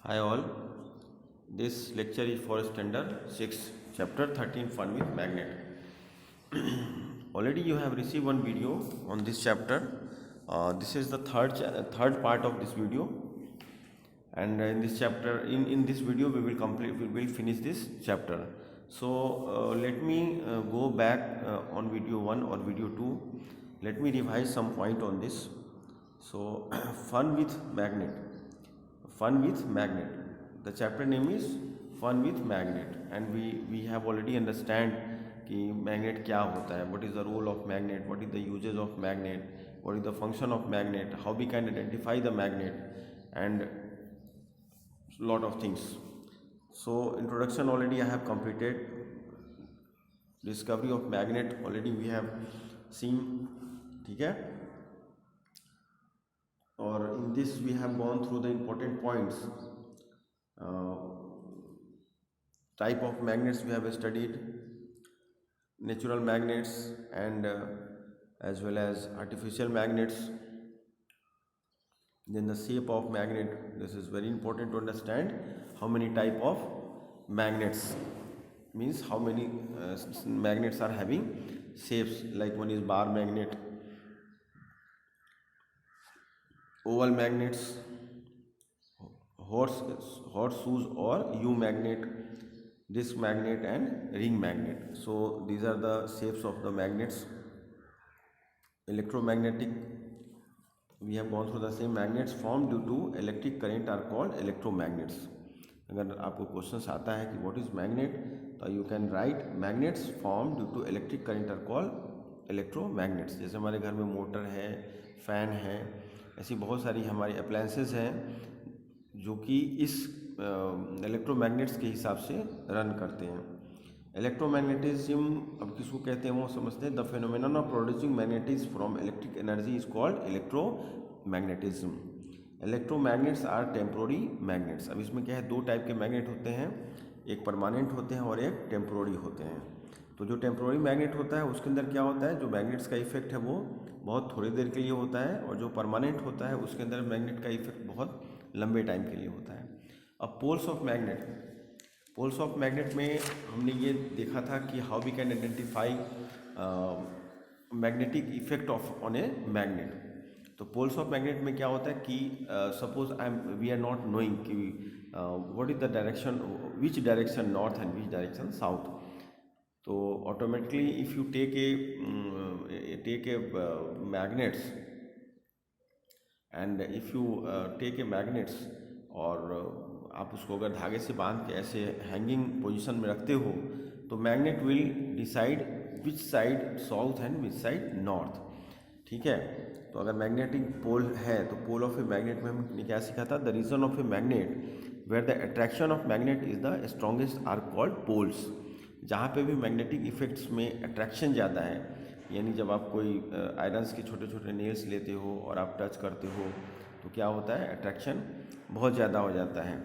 Hi all, this lecture is for standard 6, chapter 13, fun with magnet. Already you have received one video on this chapter. This is the third part of this video, and in this chapter, in this video we will finish this chapter. So let me go back on video 1 or video 2. Let me revise some point on this. So fun with magnet. The chapter name is fun with magnet, and we have already understand कि magnet क्या होता है, what is the role of magnet, what is the uses of magnet, what is the function of magnet, how we can identify the magnet, and lot of things. So introduction already I have completed. Discovery of magnet already we have seen. ठीक है, और in this we have gone through the important points. Type of magnets we have studied, natural magnets and as well as artificial magnets. Then the shape of magnet, this is very important to understand. How many type of magnets, means how many magnets are having shapes, like one is bar magnet, oval magnets, horseshoes or U magnet, disc magnet and ring magnet. So these are the shapes of the magnets. Electromagnetic, we have gone through the same. Magnets formed due to electric current are called electromagnets. अगर आपको question आता है कि what is magnet, तो you can write magnets form due to electric current are called electromagnets. जैसे हमारे घर में मोटर है, फैन है, ऐसी बहुत सारी हमारी अप्लायंसेस हैं जो कि इस इलेक्ट्रोमैग्नेट्स के हिसाब से रन करते हैं. इलेक्ट्रोमैग्नेटिज्म अब किसको कहते हैं वो समझते हैं. The phenomenon of producing magnetism from electric energy is called electromagnetism. Electromagnets are temporary magnets. अब इसमें क्या है, दो टाइप के मैग्नेट होते हैं, एक परमानेंट होते हैं और एक टेम्पोररी होते हैं. तो जो टेम्पोररी मैग्नेट होता है उसके अंदर क्या होता है, जो मैग्नेट्स का इफेक्ट है वो बहुत थोड़ी देर के लिए होता है, और जो परमानेंट होता है उसके अंदर मैग्नेट का इफेक्ट बहुत लंबे टाइम के लिए होता है. अब पोल्स ऑफ मैग्नेट में हमने ये देखा था कि how we can identify magnetic effect of on a magnet. तो पोल्स ऑफ मैग्नेट में क्या होता है कि suppose we are not knowing कि what is the direction, which direction north and which direction south. तो automatically if you take a magnets and if you take a magnets और आप उसको अगर धागे से बांध के ऐसे हैंगिंग पोजीशन में रखते हो, तो magnet will decide which side south and which side north. ठीक है, तो अगर मैग्नेटिक पोल है तो पोल ऑफ ए मैग्नेट में हमने क्या सीखा था, the reason of a magnet where the attraction of magnet is the strongest are called poles. जहाँ पे भी मैग्नेटिक इफेक्ट्स में अट्रैक्शन ज़्यादा है, यानी जब आप कोई आयरन्स के छोटे छोटे नेल्स लेते हो और आप टच करते हो तो क्या होता है, अट्रैक्शन बहुत ज़्यादा हो जाता है.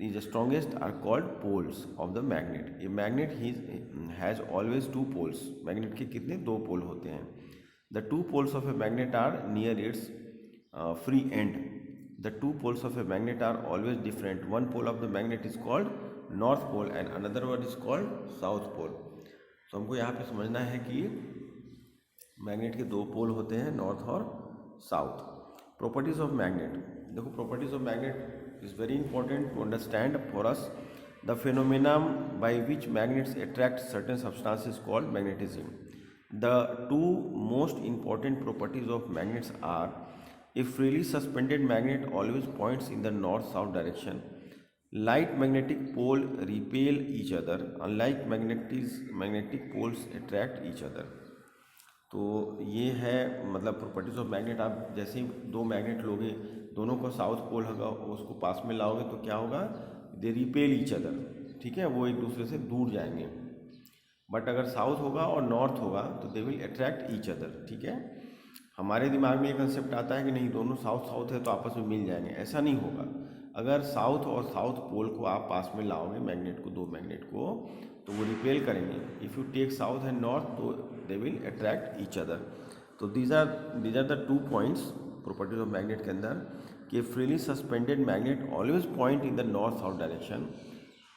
These strongest are called poles of the magnet. A magnet has always two poles. Magnet के कितने, दो पोल होते हैं. The two poles of a magnet are near its free end. The two poles of a magnet are always different. One pole of the magnet is called north pole and another one is called south pole. तो हमको यहाँ पे समझना है कि magnet के दो पोल होते हैं, नॉर्थ और साउथ. प्रॉपर्टीज ऑफ मैग्नेट, देखो properties of magnet is very important to understand for us. The phenomenon by which magnets attract certain substances called magnetism. The two most important properties of magnets are: a freely suspended magnet always points in the north-south direction. Light magnetic poles repel each other, unlike magnetic poles attract each other. तो ये है मतलब properties of magnet. आप जैसे ही दो magnet लोगे, दोनों को साउथ पोल होगा, उसको पास में लाओगे तो क्या होगा, दे रिपेल ईच अदर. ठीक है, वो एक दूसरे से दूर जाएंगे. बट अगर साउथ होगा और नॉर्थ होगा तो they will attract each other. ठीक है, हमारे दिमाग में ये कंसेप्ट आता है कि नहीं दोनों साउथ है तो आपस में मिल जाएंगे. ऐसा नहीं होगा. अगर साउथ और साउथ पोल को आप पास में लाओगे मैग्नेट को, दो मैग्नेट को, तो वो रिपेल करेंगे. If you take south and north तो they will attract each other. तो these are the two points properties of magnet के अंदर. कि freely suspended magnet always point in the north south direction,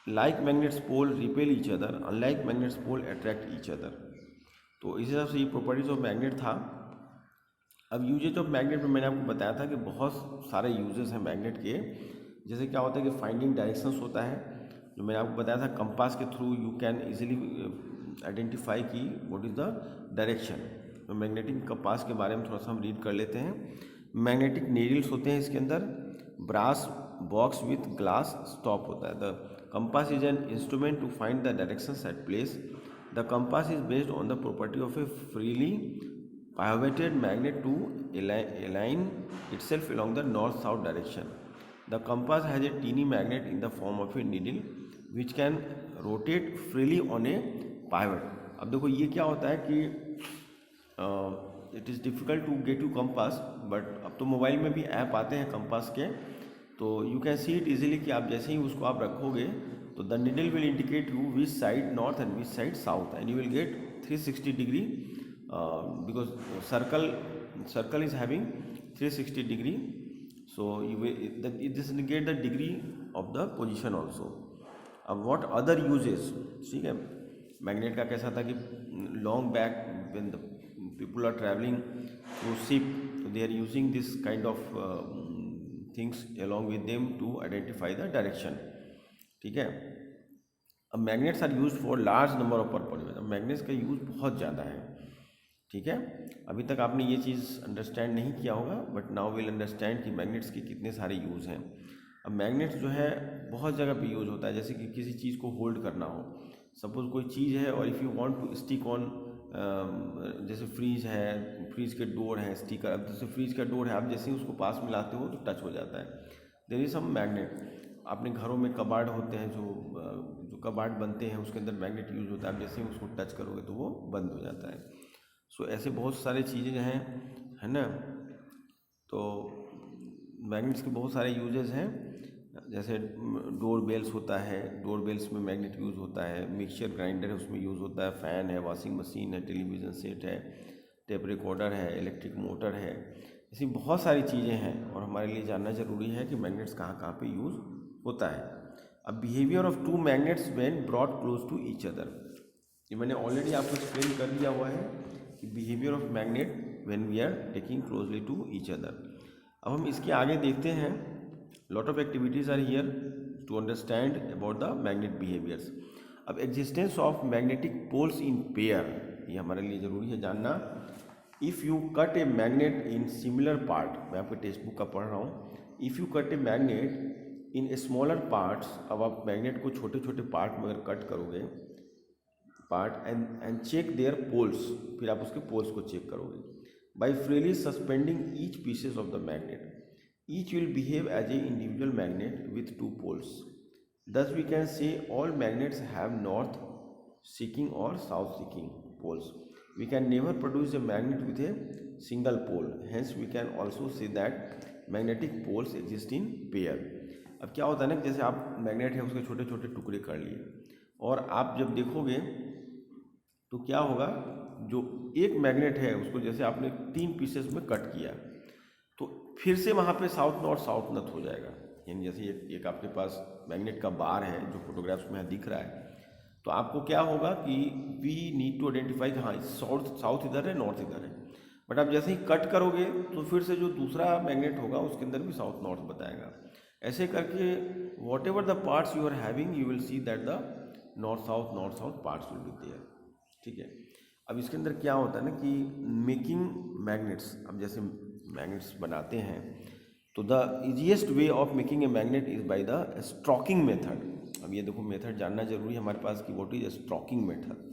like magnets pole repel each other, unlike magnets pole attract each other. तो इस हिसाब से ये properties of magnet था। अब यूजेज ऑफ मैग्नेट में मैंने आपको बताया था कि बहुत सारे यूजेस हैं मैग्नेट के। जैसे क्या होता है कि फाइंडिंग डायरेक्शंस होता है, जो मैंने आपको बताया था कंपास के through you can easily identify की व्हाट इज़ द डायरेक्शन। तो मैग्नेटिक कंपास के बारे में थोड़ा सा हम रीड कर लेते हैं। मैग्नेटिक नीडल्स होते हैं इसके अंदर, brass box with glass stop होता है। The compass is an instrument to find the directions at place. The compass is based on the property of a freely pivoted magnet to align itself along the north-south direction. The compass has a teeny magnet in the form of a needle which can rotate freely on a pivot. अब देखो ये क्या होता है कि it is difficult to get you compass, but अब तो mobile में भी ऐप आते हैं कंपास के, तो you can see it easily कि आप जैसे ही उसको आप रखोगे तो the needle will indicate you which side north and which side south, and you will get 360 degree because circle is having 360 degree, so you will it this indicate the degree of the position also. अब what other uses, ठीक है, magnet का कैसा था कि long back when the people are traveling through ship, so they are using this kind of things along with them to identify the direction, ठीक है। अब magnets are use for large number of purpose, अब magnets का use बहुत ज़्यादा है, ठीक है। अभी तक आपने ये चीज़ अंडरस्टैंड नहीं किया होगा, बट नाउ विल अंडरस्टैंड कि मैग्नेट्स के कितने सारे यूज़ हैं। अब मैग्नेट्स जो है बहुत जगह पे यूज़ होता है, जैसे कि किसी चीज़ को होल्ड करना हो, सपोज कोई चीज़ है और if you want to stick on, जैसे फ्रीज है, फ्रीज के डोर है, स्टिकर, अब जैसे फ्रीज का डोर है, आप जैसे ही उसको पास मिलाते हो तो टच हो जाता है, देयर इज सम मैग्नेट। अपने घरों में कबाड़ होते हैं, जो कबाड़ बनते हैं उसके अंदर मैग्नेट यूज होता है, आप जैसे ही उसको टच करोगे तो वो बंद हो जाता है। सो ऐसे बहुत सारे चीज़ें हैं, है ना। तो मैग्नेट्स के बहुत सारे यूजेस हैं, जैसे डोर बेल्स होता है, डोर बेल्स में मैग्नेट यूज़ होता है, मिक्सचर ग्राइंडर है उसमें यूज़ होता है, फ़ैन है, वॉशिंग मशीन है, टेलीविज़न सेट है, टेप रिकॉर्डर है, इलेक्ट्रिक मोटर है, ऐसी बहुत सारी चीज़ें हैं और हमारे लिए जानना ज़रूरी है कि मैग्नेट्स कहाँ कहाँ पे यूज़ होता है। अब behaviour of two magnets when brought close to each other, ये मैंने ऑलरेडी आपको एक्सप्लेन कर दिया हुआ है कि behaviour of magnet when we are taking closely to each other. अब हम इसके आगे देखते हैं, lot of activities are here to understand about the magnet behaviours. अब existence of magnetic poles in pair, ये हमारे लिए ज़रूरी है जानना। If you cut a magnet in similar part, मैं आपके टेक्स्ट बुक का पढ़ रहा हूँ, if you cut a magnet in smaller parts, अब आप मैग्नेट को छोटे छोटे पार्ट में अगर कट करोगे part and check their poles, फिर आप उसके पोल्स को चेक करोगे, by freely suspending each pieces of the magnet, each will behave as a individual magnet with two poles, thus we can say all magnets have north seeking और south seeking poles, we can never produce a magnet with a single pole, hence we can also say that magnetic poles exist in pair. अब क्या होता है ना, जैसे आप magnet है उसके छोटे छोटे टुकड़े कर लिए और आप जब देखोगे तो क्या होगा, जो एक मैग्नेट है उसको जैसे आपने 3 पीसेस में कट किया तो फिर से वहाँ पे साउथ नॉर्थ साउथ नॉर्थ हो जाएगा। यानी जैसे एक आपके पास मैग्नेट का बार है जो फोटोग्राफ्स में दिख रहा है, तो आपको क्या होगा कि वी नीड टू आइडेंटिफाई कि हाँ साउथ इधर है, नॉर्थ इधर है, बट आप जैसे ही कट करोगे तो फिर से जो दूसरा मैग्नेट होगा उसके अंदर भी साउथ नॉर्थ बताएगा। ऐसे करके whatever the parts you are having you will see that the north south parts will be there, ठीक है। अब इसके अंदर क्या होता है ना कि मेकिंग मैग्नेट्स, अब जैसे मैग्नेट्स बनाते हैं तो the easiest way of making a magnet is by the stroking method. अब ये देखो मेथड जानना जरूरी है हमारे पास कि what is stroking method.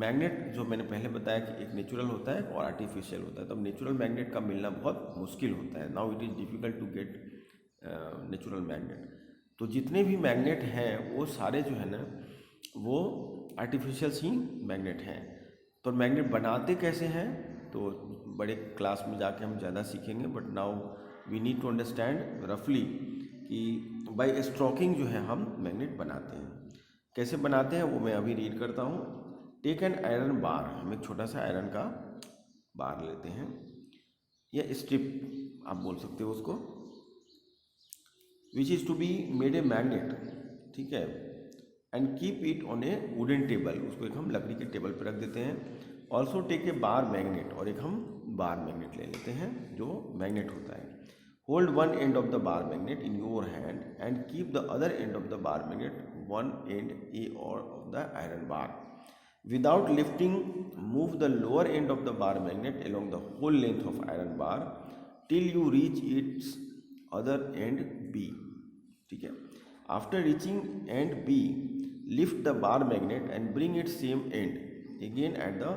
Magnet जो मैंने पहले बताया कि एक नेचुरल होता है और आर्टिफिशियल होता है, तो नेचुरल मैग्नेट का मिलना बहुत मुश्किल होता है, now it is difficult to get natural magnet. तो जितने भी मैग्नेट हैं वो सारे जो है ना वो आर्टिफिशियल ही मैग्नेट हैं। तो मैग्नेट बनाते कैसे हैं तो बड़े क्लास में जाके हम ज़्यादा सीखेंगे, but now we need to understand रफली कि बाय स्ट्रोकिंग जो है हम मैग्नेट बनाते हैं। कैसे बनाते हैं वो मैं अभी रीड करता हूँ। टेक एन आयरन बार, हम एक छोटा सा आयरन का बार लेते हैं या स्ट्रिप आप बोल सकते हो उसको, which is to be made a magnet, ठीक है, and keep it on a wooden table, उसको एक हम लकड़ी के टेबल पर रख देते हैं। Also take a bar magnet, और एक हम बार मैग्नेट ले लेते हैं जो मैग्नेट होता है। Hold one end of the bar magnet in your hand and keep the other end of the bar magnet one end a और of the iron bar. Without lifting, move the lower end of the bar magnet along the whole length of iron bar till you reach its other end B, ठीक है। After reaching end B, lift the bar magnet and bring its same end again at the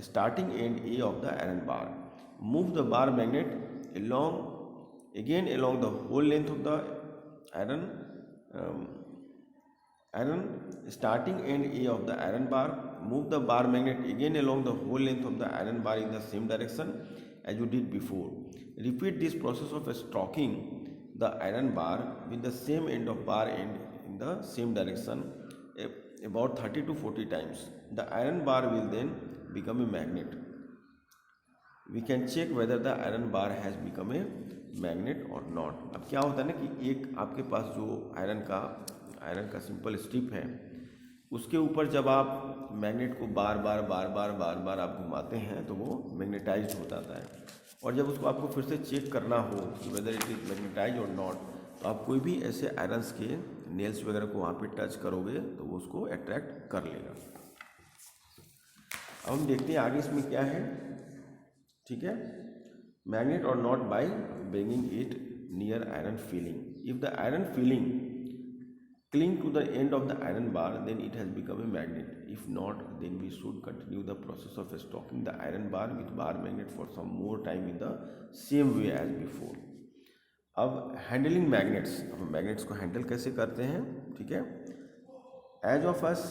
starting end A of the iron bar. Move the bar magnet along the whole length of the iron starting end A of the iron bar. Move the bar magnet again along the whole length of the iron bar in the same direction as you did before. Repeat this process of stroking the iron bar with the same end of bar end in the same direction about 30 to 40 times. The iron bar will then become a magnet. We can check whether the iron bar has become a magnet or not. अब क्या होता है ना कि एक आपके पास जो iron का सिंपल स्ट्रिप है, उसके ऊपर जब आप मैग्नेट को बार बार आप घुमाते हैं तो वो मैग्नेटाइज्ड हो जाता है। और जब उसको आपको फिर से चेक करना हो कि वेदर इट इज़ मैग्नेटाइज और नॉट, तो आप कोई भी ऐसे आयरन्स के नेल्स वगैरह को वहाँ पे टच करोगे तो वो उसको अट्रैक्ट कर लेगा। अब हम देखते हैं आगे इसमें क्या है, ठीक है। मैग्नेट और not by bringing it near iron feeling. If the iron feeling cling to the end of the iron bar, then it has become a magnet. If not, then we should continue the process of stocking the iron bar with bar magnet for some more time in the same way as before. अब handling magnets, अब magnets को handle कैसे करते हैं, ठीक है। Each of us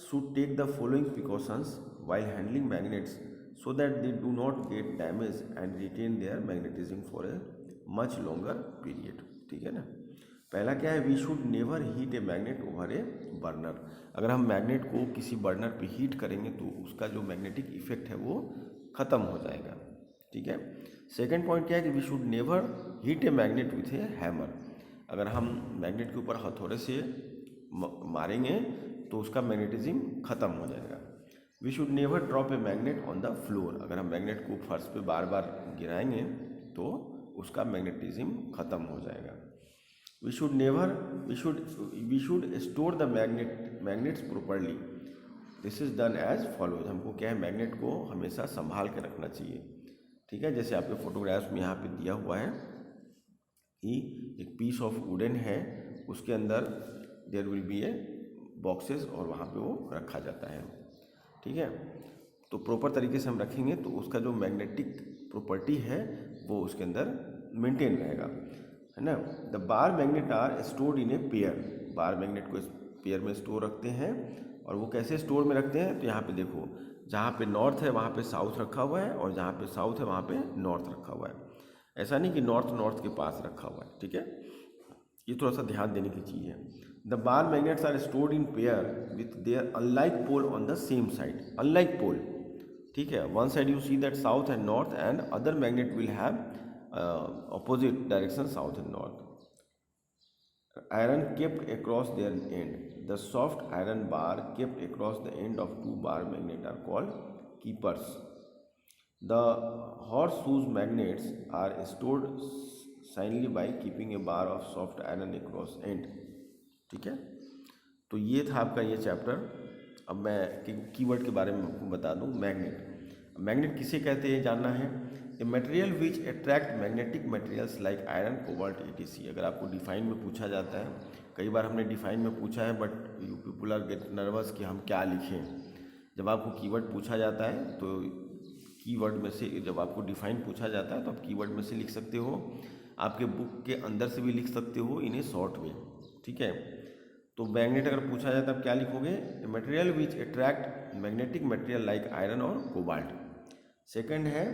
should take the following precautions while handling magnets so that they do not get damaged and retain their magnetism for a much longer period, ठीक है ना। पहला क्या है, we should never heat a magnet over a burner. अगर हम magnet को किसी बर्नर पे हीट करेंगे तो उसका जो मैग्नेटिक इफेक्ट है वो ख़त्म हो जाएगा, ठीक है। सेकंड पॉइंट क्या है कि we should never heat a magnet with a hammer. अगर हम मैग्नेट के ऊपर हथौड़े से मारेंगे तो उसका मैग्नेटिज्म ख़त्म हो जाएगा। We should never drop a magnet on the floor. अगर हम मैग्नेट को फर्श पे बार बार गिराएंगे तो उसका मैग्नेटिज्म ख़त्म हो जाएगा। We should store the magnets properly. This is done as follows. हमको क्या है, मैग्नेट को हमेशा संभाल के रखना चाहिए, ठीक है। जैसे आपके फोटोग्राफ्स में यहाँ पे दिया हुआ है कि एक पीस ऑफ वुडन है, उसके अंदर there will be a boxes और वहाँ पे वो रखा जाता है, ठीक है। तो प्रॉपर तरीके से हम रखेंगे तो उसका जो मैग्नेटिक प्रॉपर्टी है वो उसके अंदर मेंटेन रहेगा, है ना। The bar magnet are stored in a pair. Bar magnet को पेयर में स्टोर रखते हैं। और वो कैसे स्टोर में रखते हैं, तो यहाँ पे देखो, जहाँ पे नॉर्थ है वहाँ पे साउथ रखा हुआ है और जहाँ पे साउथ है वहाँ पे नॉर्थ रखा हुआ है। ऐसा नहीं कि नॉर्थ के पास रखा हुआ है, ठीक है। ये थोड़ा सा ध्यान देने की चीज़ है। The bar magnets are stored in pair with their unlike pole on the same side. Unlike pole, ठीक है। One side you see that south and north end other magnet will have opposite direction, south and north. Iron kept across their end. The soft iron bar kept across the end of two bar magnets are called keepers. The horseshoe magnets are stored silently by keeping a bar of soft iron across end, ठीक है। तो ये था आपका ये chapter. अब मैं keyword के बारे में आपको बता दूं। मैग्नेट किसे कहते हैं जानना है। A material which attract magnetic materials like iron, cobalt, etc। अगर आपको डिफाइन में पूछा जाता है, कई बार हमने डिफाइन में पूछा है but you people are get nervous कि हम क्या लिखें। जब आपको कीवर्ड पूछा जाता है तो कीवर्ड में से, जब आपको डिफाइन पूछा जाता है तो आप कीवर्ड में से लिख सकते हो, आपके बुक के अंदर से भी लिख सकते हो इन ए शॉर्ट वे, ठीक है। तो मैग्नेट अगर पूछा जाता है आप क्या लिखोगे, a material which attract magnetic material like iron और कोबाल्ट। सेकेंड है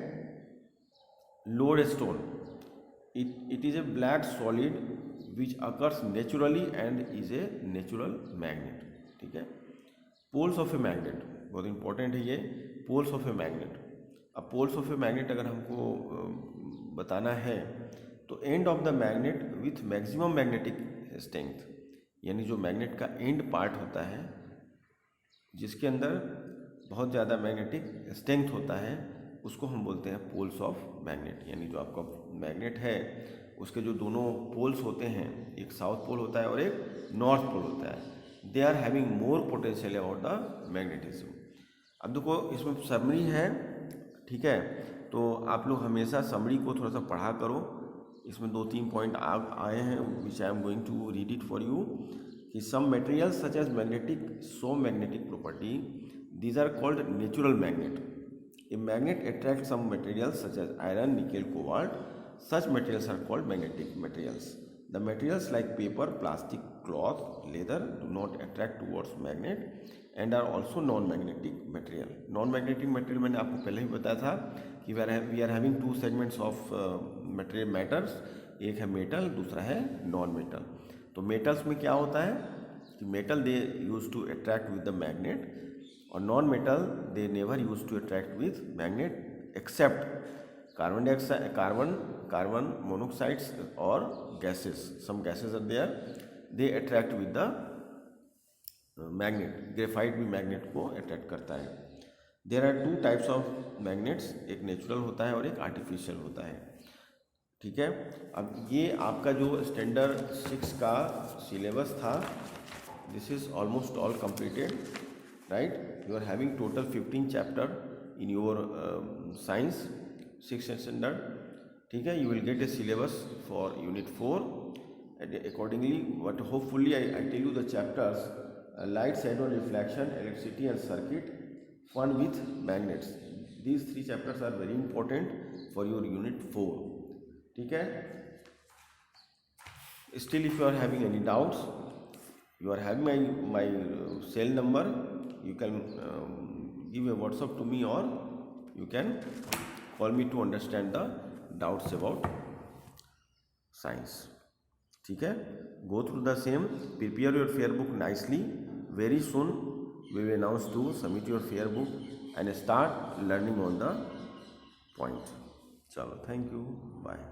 lodestone. It is a black solid which occurs naturally and is a natural magnet, ठीक है। पोल्स ऑफ ए मैग्नेट, बहुत इंपॉर्टेंट है ये, पोल्स ऑफ ए मैग्नेट। अब poles of a magnet अगर हमको बताना है तो and of the magnet with maximum magnetic strength, यानी जो मैग्नेट का एंड पार्ट होता है जिसके अंदर बहुत ज़्यादा मैग्नेटिक स्ट्रेंथ होता है, उसको हम बोलते हैं पोल्स ऑफ मैग्नेट। यानी जो आपका मैग्नेट है उसके जो दोनों पोल्स होते हैं, एक साउथ पोल होता है और एक नॉर्थ पोल होता है, they are having more potential about the magnetism. अब देखो इसमें समरी है, ठीक है, तो आप लोग हमेशा समरी को थोड़ा सा पढ़ा करो। इसमें 2-3 पॉइंट आए हैं which I am going to read it for you, कि some materials such as magnetic show magnetic property, these are called natural magnet. A magnet attracts some materials such as iron, nickel, cobalt. Such materials are called magnetic materials. The materials like paper, plastic, cloth, leather do not attract towards magnet and are also non-magnetic material. Non-magnetic material मैंने आपको पहले ही बताया था कि we are having two segments of material matters. एक है metal, दूसरा है non-metal. तो metals में क्या होता है कि metal they used to attract with the magnet, और non metal they never use to attract with magnet except carbon monoxides और gases, some gases are there, they attract with the magnet. Graphite भी magnet को attract करता है। There are 2 types of magnets, एक natural होता है और एक आर्टिफिशियल होता है, ठीक है। अब ये आपका जो स्टैंडर्ड 6 का सिलेबस था, this is almost all completed, right? You are having total 15 chapter in your science 6th standard, ठीक है। You will get a syllabus for unit 4 and accordingly, but hopefully I tell you the chapters light, shadow, reflection, electricity and circuit, fun with magnets. These 3 chapters are very important for your unit 4, ठीक है। Still if you are having any doubts, you are having my cell number, you can give a WhatsApp to me or you can call me to understand the doubts about science, ठीक है। Go through the same, prepare your fair book nicely. Very soon we will announce to submit your fair book and start learning on the point. चलो, thank you, bye.